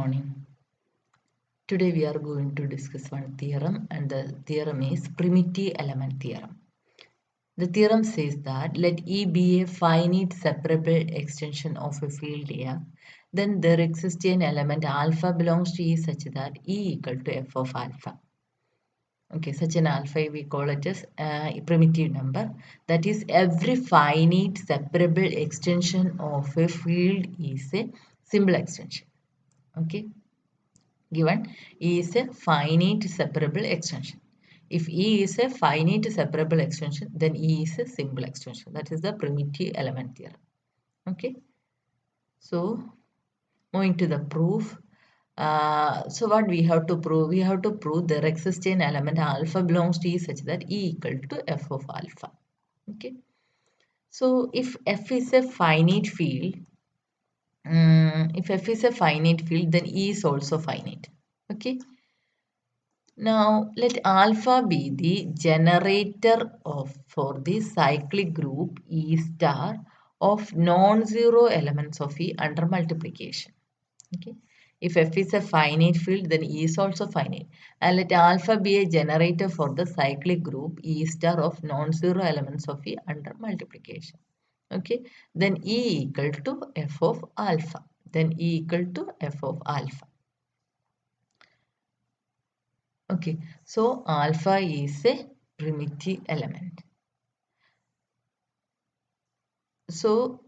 morning. Today we are going to discuss one theorem, and the theorem is primitive element theorem. The theorem says that let E be a finite separable extension of a field A, then there exists an element alpha belongs to E such that E equal to f of alpha. Okay, such an alpha we call it as a primitive number. That is, every finite separable extension of a field is a simple extension. Okay, given E is a finite separable extension. If E is a finite separable extension, then E is a simple extension. That is the primitive element theorem. Okay, so moving to the proof. So what we have to prove? We have to prove there exists an element alpha belongs to E such that E equal to f of alpha. Okay, so if f is a finite field, then E is also finite. Okay. Now let alpha be the generator for the cyclic group E star of non-zero elements of E under multiplication. Okay. If F is a finite field, then E is also finite. And let alpha be a generator for the cyclic group E star of non-zero elements of E under multiplication. Okay. Then E equal to F of alpha. Then E equal to F of alpha. Okay, so alpha is a primitive element. So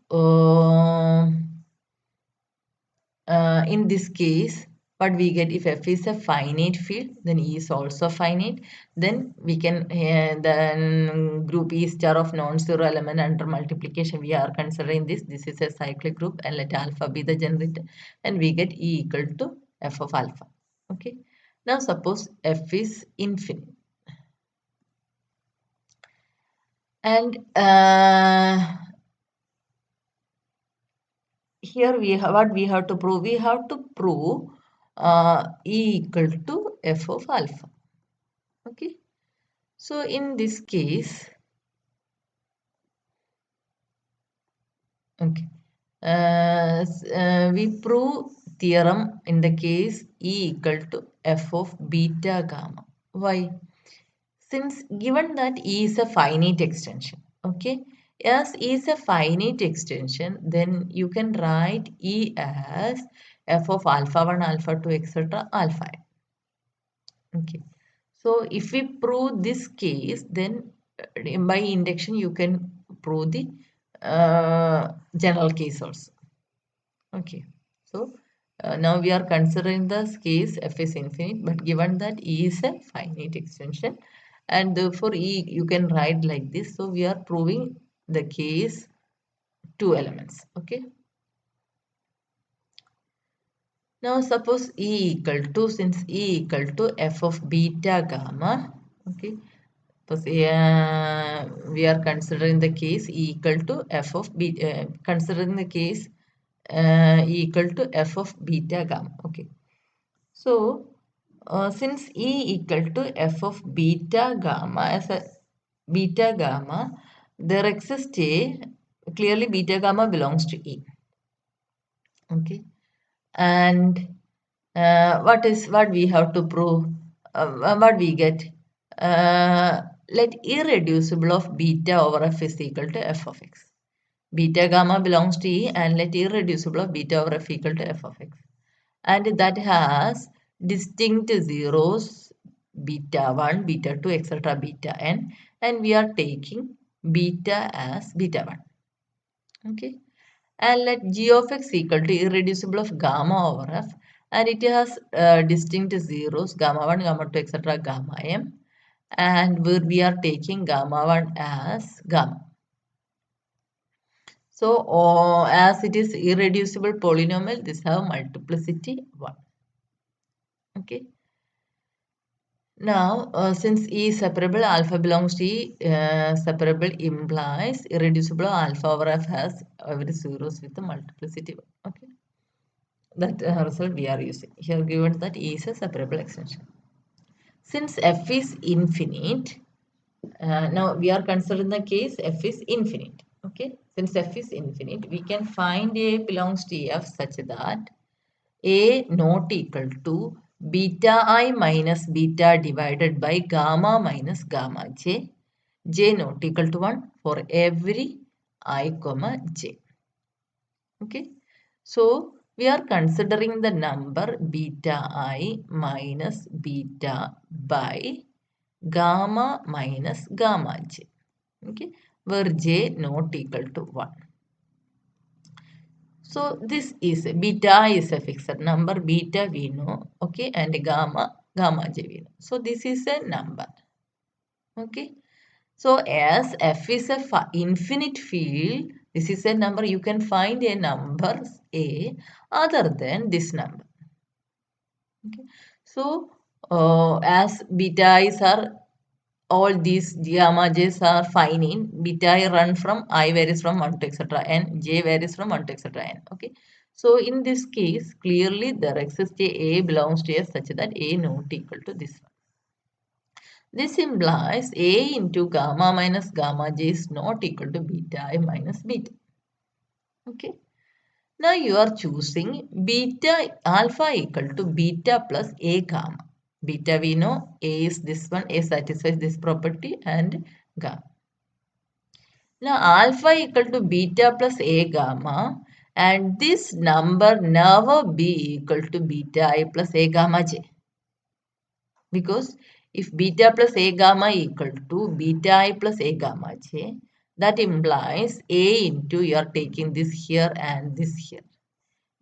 in this case, what we get, if f is a finite field, then E is also finite. Then we can then group E star of non-zero element under multiplication. We are considering this. This is a cyclic group, and let alpha be the generator, and we get E equal to f of alpha. Okay. Now suppose f is infinite. And here what we have to prove? We have to prove E equal to f of alpha. Okay. So in this case, okay, we prove theorem in the case E equal to f of beta gamma. Why? Since given that E is a finite extension, okay, as E is a finite extension, then you can write E as f of alpha 1, alpha 2, etc. alpha n. Okay, so if we prove this case, then by induction you can prove the general case also. Okay, so now we are considering this case f is infinite, but given that E is a finite extension, and therefore E you can write like this. So we are proving the case two elements. Okay. Now suppose E equal to, since E equal to f of beta gamma. Okay. Suppose we are considering the case E equal to f of beta. Considering the case E equal to f of beta gamma. Okay. So since E equal to f of beta gamma as a beta gamma, there exists a clearly beta gamma belongs to E. Okay, and what we have to prove? What we get? Let irreducible of beta over f is equal to f of x. Beta gamma belongs to E, and let irreducible of beta over f equal to f of x. And that has distinct zeros beta 1, beta 2, etc. beta n, and we are taking beta as beta 1. Okay, and let g of x equal to irreducible of gamma over f, and it has distinct zeros gamma 1, gamma 2, etc. gamma m, and where we are taking gamma 1 as gamma. So as it is irreducible polynomial, this have multiplicity 1. Okay. Now, since E is separable, alpha belongs to E, separable implies irreducible alpha over F has every zeros with the multiplicity 1. Okay. That result we are using. Here given that E is a separable extension. Since F is infinite, now we are considering the case F is infinite. Okay. Since F is infinite, we can find A belongs to F such that A not equal to beta I minus beta divided by gamma minus gamma j, j not equal to 1 for every I comma j. Okay, so we are considering the number beta I minus beta by gamma minus gamma j. Okay, where j not equal to 1. So this is beta is a fixed number, beta we know, okay, and gamma j we know. So this is a number, okay. So as f is a infinite field, this is a number. You can find a number a other than this number. Okay. So as beta is are all these gamma j's are fine in beta I run from I varies from 1 to etc and j varies from 1 to etc n. Okay. So in this case, clearly there exists a belongs to a such that a not equal to this one. This implies a into gamma minus gamma j is not equal to beta I minus beta. Okay. Now you are choosing beta alpha equal to beta plus a gamma. Beta we know a is this one, a satisfies this property and gamma. Now alpha equal to beta plus a gamma and this number never be equal to beta I plus a gamma j. Because if beta plus a gamma equal to beta I plus a gamma j, that implies a into you are taking this here and this here.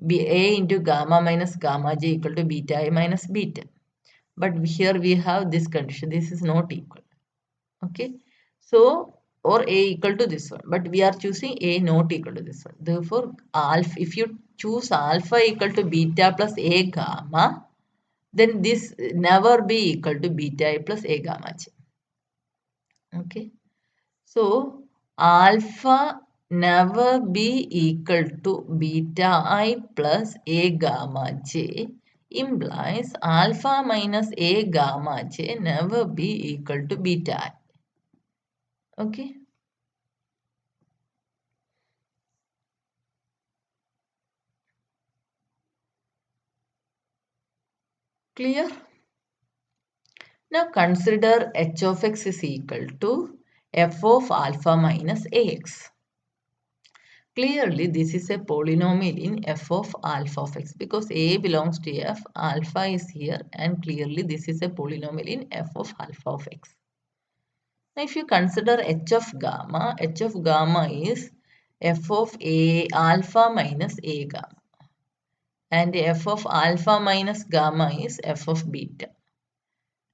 A into gamma minus gamma j equal to beta I minus beta. But here we have this condition. This is not equal. Okay. So, or a equal to this one. But we are choosing a not equal to this one. Therefore, alpha, if you choose alpha equal to beta plus a gamma, then this never be equal to beta I plus a gamma j. Okay. So, alpha never be equal to beta I plus a gamma j implies alpha minus a gamma j never be equal to beta I. Okay. Clear? Now consider h of x is equal to f of alpha minus ax. Clearly, this is a polynomial in f of alpha of x because a belongs to f, alpha is here, and clearly this is a polynomial in f of alpha of x. Now, if you consider h of gamma is f of a alpha minus a gamma, and f of alpha minus gamma is f of beta.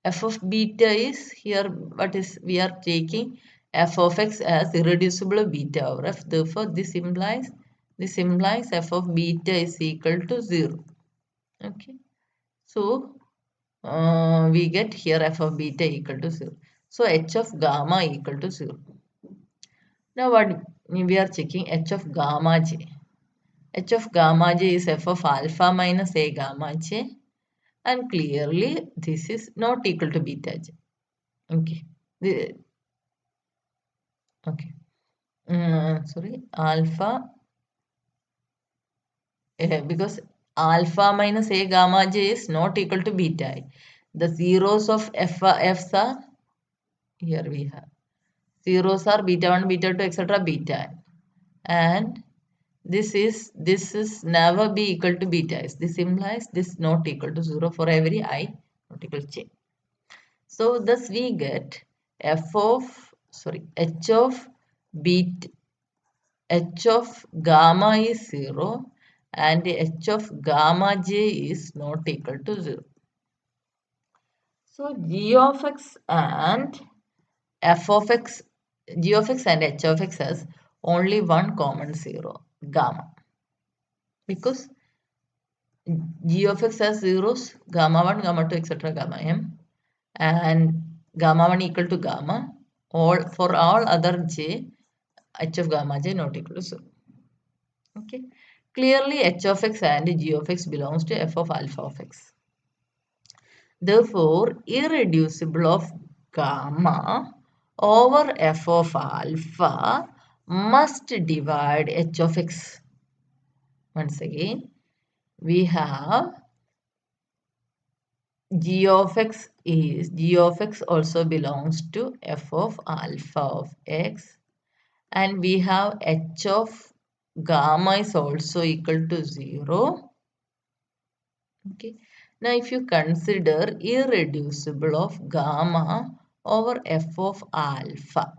F of beta is here, what is we are taking f of x as irreducible beta over f. Therefore, this implies f of beta is equal to 0. Okay. So, we get here f of beta equal to 0. So, h of gamma equal to 0. Now, what we are checking h of gamma j. H of gamma j is f of alpha minus a gamma j. And clearly, this is not equal to beta j. Okay. Okay. Sorry, alpha, because alpha minus a gamma j is not equal to beta I. The zeros of f's are, here we have, zeros are beta 1, beta 2, etc. beta I. And this is never be equal to beta is. This implies this not equal to 0 for every I not equal to j. So thus we get h of beta, h of gamma is 0 and h of gamma j is not equal to 0. So g of x and f of x, g of x and h of x has only one common 0, gamma. Because g of x has zeros, gamma 1, gamma 2, etc. gamma m, and gamma 1 equal to gamma. All for all other j, h of gamma j not equal to 0. Okay. Clearly, h of x and g of x belongs to f of alpha of x. Therefore, irreducible of gamma over f of alpha must divide h of x. Once again, we have g of x also belongs to f of alpha of x, and we have h of gamma is also equal to 0. Okay. Now, if you consider irreducible of gamma over f of alpha,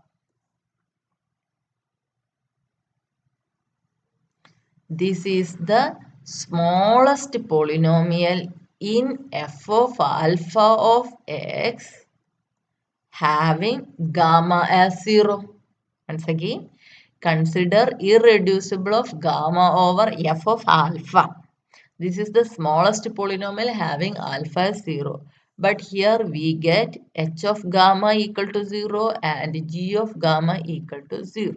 this is the smallest polynomial in f of alpha of x having gamma as 0. Once again, consider irreducible of gamma over f of alpha. This is the smallest polynomial having alpha as 0. But here we get h of gamma equal to 0 and g of gamma equal to 0.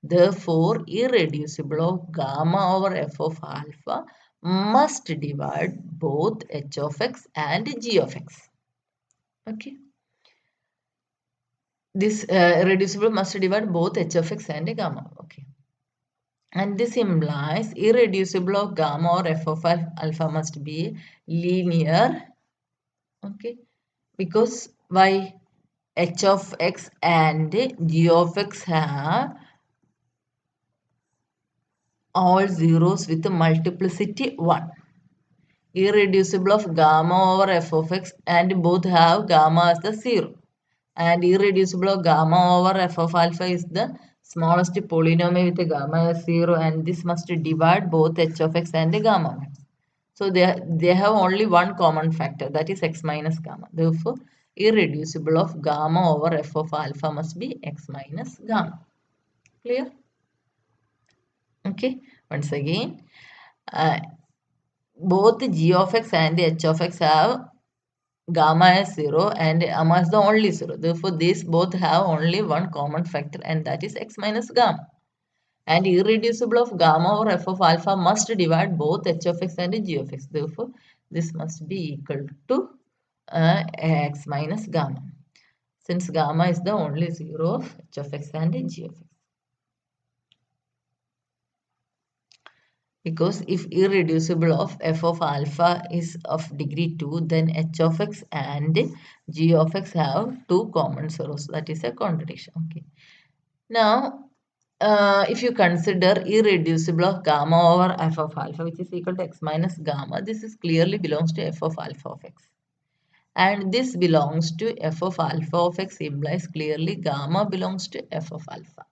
Therefore, irreducible of gamma over f of alpha must divide both h of x and g of x. Okay. This irreducible must divide both h of x and gamma. Okay. And this implies irreducible of gamma or f of alpha must be linear. Okay. Because why? H of x and g of x have all zeros with multiplicity 1. Irreducible of gamma over f of x and both have gamma as the 0. And irreducible of gamma over f of alpha is the smallest polynomial with gamma as 0, and this must divide both h of x and gamma. So they have only one common factor, that is x minus gamma. Therefore, irreducible of gamma over f of alpha must be x minus gamma. Clear? Okay. Once again, uh, both g of x and h of x have gamma is 0 and gamma is the only 0. Therefore, these both have only one common factor, and that is x minus gamma. And irreducible of gamma over f of alpha must divide both h of x and g of x. Therefore, this must be equal to x minus gamma, since gamma is the only 0 of h of x and g of x. Because if irreducible of f of alpha is of degree 2, then h of x and g of x have two common zeros. That is a contradiction. Okay. Now, if you consider irreducible of gamma over f of alpha, which is equal to x minus gamma, this is clearly belongs to f of alpha of x. And this belongs to f of alpha of x implies clearly gamma belongs to f of alpha.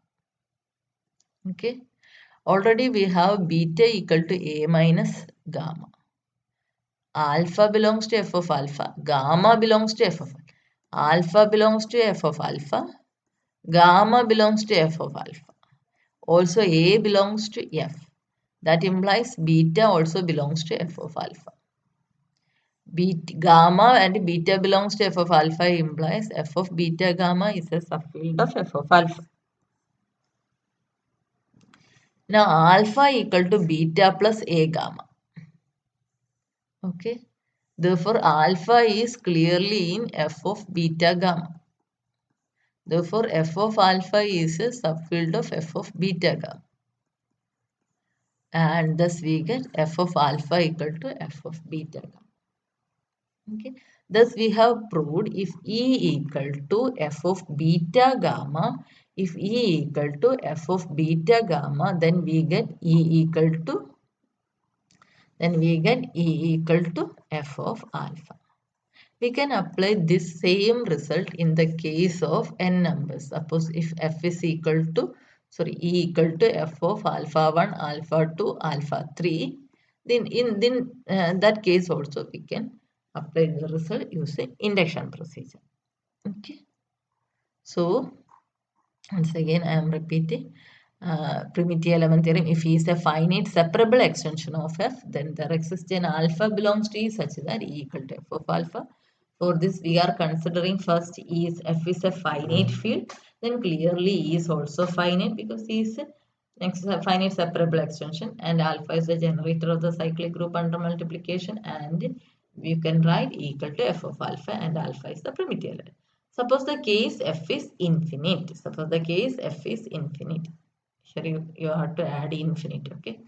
Okay. Already we have beta equal to a minus gamma. Alpha belongs to f of alpha. Gamma belongs to f of alpha. Alpha belongs to f of alpha. Gamma belongs to f of alpha. Also a belongs to f. That implies beta also belongs to f of alpha. Gamma and beta belongs to f of alpha implies f of beta gamma is a subfield of f of alpha. Now alpha equal to beta plus a gamma. Okay. Therefore, alpha is clearly in f of beta gamma. Therefore, f of alpha is a subfield of f of beta gamma. And thus we get f of alpha equal to f of beta gamma. Okay. Thus we have proved if E equal to f of beta gamma, if E equal to f of beta gamma, then we get E equal to f of alpha. We can apply this same result in the case of n numbers. Suppose if f is equal to, E equal to f of alpha 1, alpha 2, alpha 3, then in that case also we can apply the result using induction procedure. Okay. So, once again I am repeating. Primitive element theorem, if E is a finite separable extension of f, then there exists an alpha belongs to E such that E equal to f of alpha. For this, we are considering first E is f is a finite field, then clearly E is also finite because E is a finite separable extension, and alpha is the generator of the cyclic group under multiplication, and you can write E equal to f of alpha, and alpha is the primitive element. Suppose the case f is infinite. Suppose the case f is infinite. Here you have to add infinite. Okay.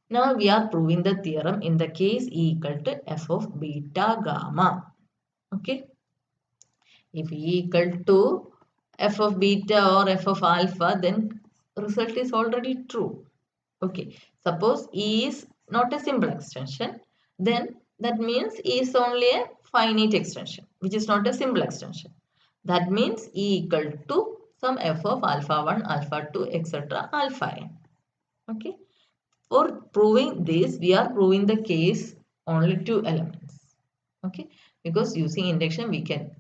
Now we are proving the theorem in the case E equal to f of beta gamma. Okay. If E equal to f of beta or f of alpha, then result is already true. Okay. Suppose E is not a simple extension, then that means E is only a finite extension, which is not a simple extension. That means E equal to some f of alpha 1, alpha 2, etc. alpha n. Okay. For proving this, we are proving the case only two elements. Okay, because using induction we can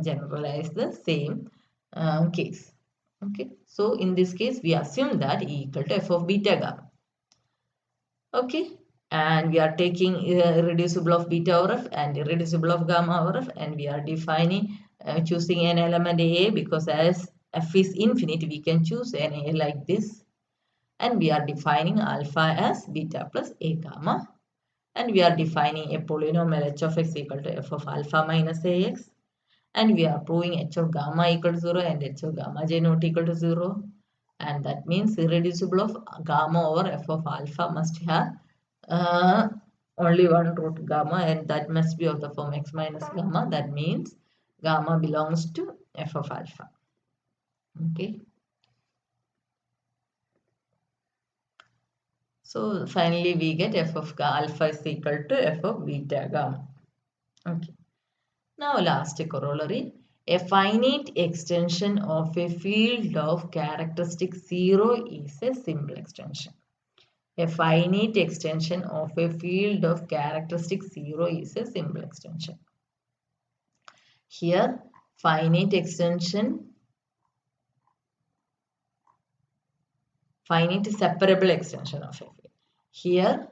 generalize the same case. Okay, so in this case we assume that E equal to f of beta gamma. Okay, and we are taking irreducible of beta over f and irreducible of gamma over f, and we are defining choosing an element A, because as f is infinite we can choose an A like this, and we are defining alpha as beta plus a gamma, and we are defining a polynomial h of x equal to f of alpha minus ax, and we are proving h of gamma equal to 0 and h of gamma j not equal to 0, and that means irreducible of gamma over f of alpha must have uh, only one root gamma, and that must be of the form x minus gamma. That means gamma belongs to f of alpha. Okay. So finally we get f of alpha is equal to f of beta gamma. Okay. Now last corollary. A finite extension of a field of characteristic 0 is a simple extension. A finite extension of a field of characteristic 0 is a simple extension. Here finite extension, finite separable extension of a field. Here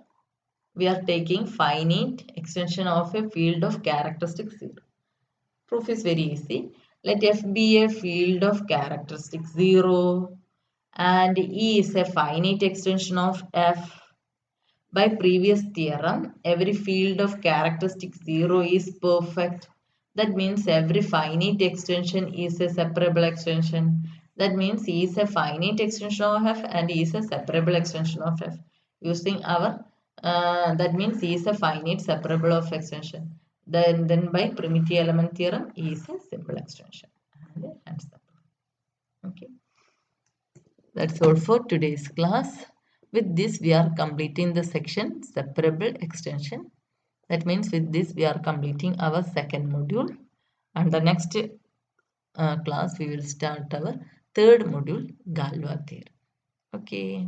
we are taking finite extension of a field of characteristic 0. Proof is very easy. Let f be a field of characteristic 0 and E is a finite extension of f. By previous theorem, every field of characteristic 0 is perfect. That means every finite extension is a separable extension. That means E is a finite extension of f and E is a separable extension of f. Using our, that means E is a finite separable of extension. Then by primitive element theorem, E is a simple extension. And okay. That's all for today's class. With this, we are completing the section separable extension. That means with this, we are completing our second module. And the next class, we will start our third module, Galois theorem. Okay.